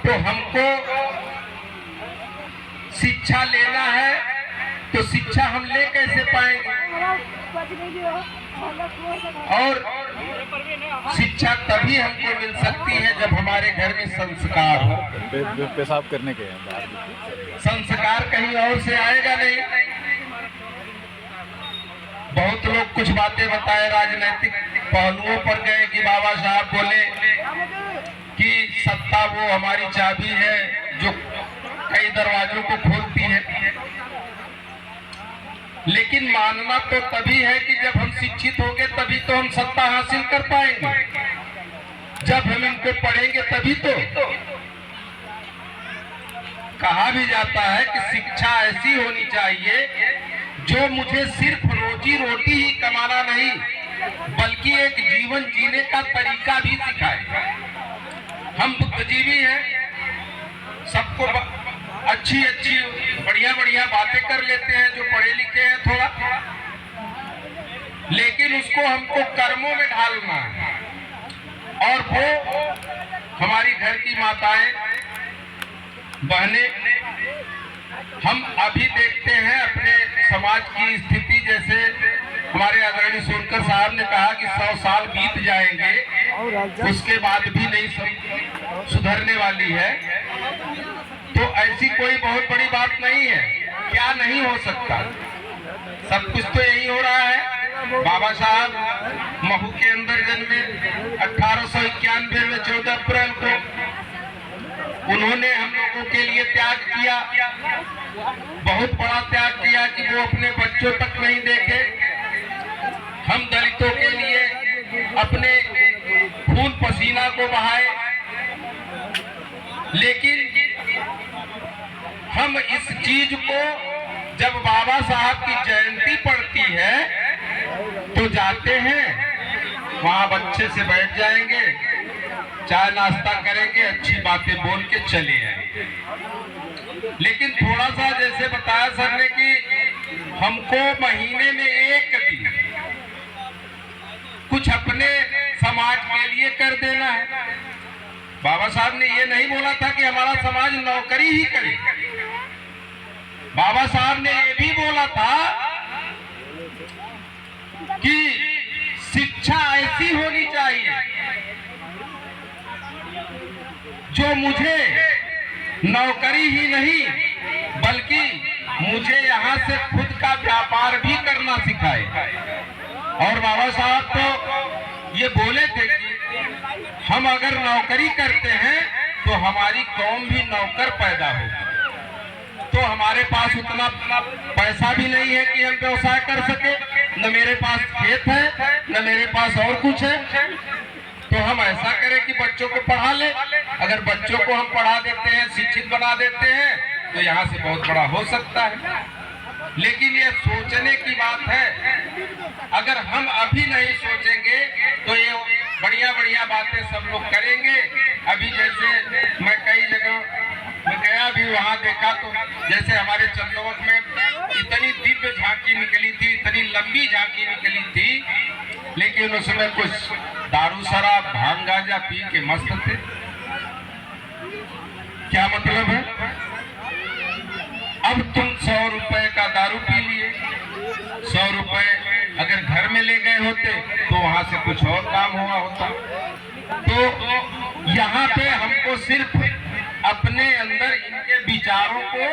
तो हमको शिक्षा लेना है, तो शिक्षा हम ले कैसे पाएंगे? और शिक्षा तभी हमको मिल सकती है जब हमारे घर में संस्कार हो। पेशाब करने के संस्कार कहीं और से आएगा नहीं। बहुत लोग कुछ बातें बताए, राजनीतिक पहलुओं पर गए कि बाबा साहब बोले कि सत्ता वो हमारी चाबी है जो कई दरवाजों को खोलती है। लेकिन मानना तो तभी है कि जब हम शिक्षित होंगे तभी तो हम सत्ता हासिल कर पाएंगे। जब हम इनको पढ़ेंगे तभी तो। कहा भी जाता है कि शिक्षा ऐसी होनी चाहिए जो मुझे सिर्फ रोजी रोटी ही कमाना नहीं बल्कि एक जीवन जीने का तरीका भी सिखाए। हम बुद्धिजीवी हैं, सबको अच्छी अच्छी बढ़िया बढ़िया बातें कर लेते हैं जो पढ़े लिखे हैं थोड़ा, लेकिन उसको हमको कर्मों में ढालना है। और वो हमारी घर की माताएं बहनें, हम अभी देखते हैं अपने समाज की स्थिति, जैसे हमारे आदरणीय सोनकर साहब ने कहा कि 100 साल बीत जाएंगे उसके बाद भी नहीं सुधरने वाली है। तो ऐसी कोई बहुत बड़ी बात नहीं है। क्या नहीं हो सकता? सब कुछ तो यही हो रहा है। बाबा साहब महू के अंदर जन्मे 1891 में 14 अप्रैल को। उन्होंने हम लोगों के लिए त्याग किया, बहुत बड़ा त्याग किया कि वो अपने बच्चों तक नहीं देखे। हम दलितों के लिए अपने खून पसीना को बहाए, लेकिन हम इस चीज को जब बाबा साहब की जयंती पड़ती है तो जाते हैं वहां, बच्चे से बैठ जाएंगे, चाय नाश्ता करेंगे, अच्छी बातें बोल के चले आएंगे। लेकिन थोड़ा सा जैसे बताया सर ने कि हमको महीने में एक दिन कुछ अपने समाज के लिए कर देना है। बाबा साहब ने ये नहीं बोला था कि हमारा समाज नौकरी ही करे। बाबा साहब ने ये भी बोला था कि शिक्षा ऐसी होनी चाहिए जो मुझे नौकरी ही नहीं बल्कि मुझे यहाँ से खुद का व्यापार भी करना सिखाए। और बाबा साहब तो ये बोले थे कि हम अगर नौकरी करते हैं तो हमारी कौम भी नौकर पैदा होगी। तो हमारे पास उतना पैसा भी नहीं है कि हम व्यवसाय कर सके, न मेरे पास खेत है न मेरे पास और कुछ है। तो हम ऐसा करें कि बच्चों को पढ़ा ले। अगर बच्चों को हम पढ़ा देते हैं, शिक्षित बना देते हैं, तो यहाँ से बहुत बड़ा हो सकता है। लेकिन ये सोचने की बात है। अगर हम अभी नहीं सोचेंगे तो ये बढ़िया बढ़िया बातें सब लोग करेंगे। अभी जैसे मैं कई जगह मैं गया भी, वहाँ देखा तो जैसे हमारे चंदौत में इतनी दिव्य झांकी निकली थी, इतनी लंबी झांकी निकली थी, लेकिन उसमें कुछ दारू शराब भांग गांजा पी के मस्त थे। क्या मतलब है? अब तुम 100 रुपए का दारू पी लिए, 100 रुपए अगर घर में ले गए होते तो वहां से कुछ और काम हुआ होता। तो यहाँ पे हमको सिर्फ अपने अंदर इनके विचारों को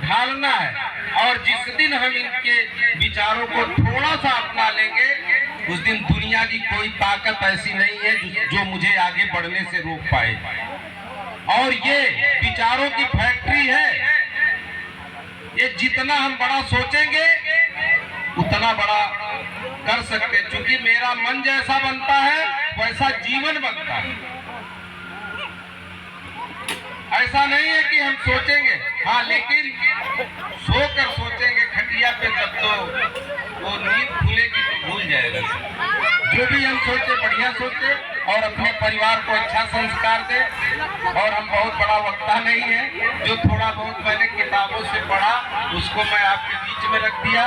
ढालना है, और जिस दिन हम इनके विचारों को थोड़ा सा अपना लेंगे उस दिन दुनिया की कोई ताकत ऐसी नहीं है जो मुझे आगे बढ़ने से रोक पाए। और ये विचारों की फैक्ट्री है। ये जितना हम बड़ा सोचेंगे उतना बड़ा कर सकते, क्योंकि मेरा मन जैसा बनता है वैसा जीवन बनता है। ऐसा नहीं है कि हम सोचेंगे, हाँ, लेकिन सोकर सोचेंगे खटिया पे, तब तो वो नींद खुलेगी तो भूल जाएगा। जो भी हम सोचे बढ़िया सोचे और अपने परिवार को अच्छा संस्कार दे। और हम बहुत बड़ा वक्ता नहीं है, जो थोड़ा बहुत मैंने किताबों से पढ़ा उसको मैं आपके बीच में रख दिया।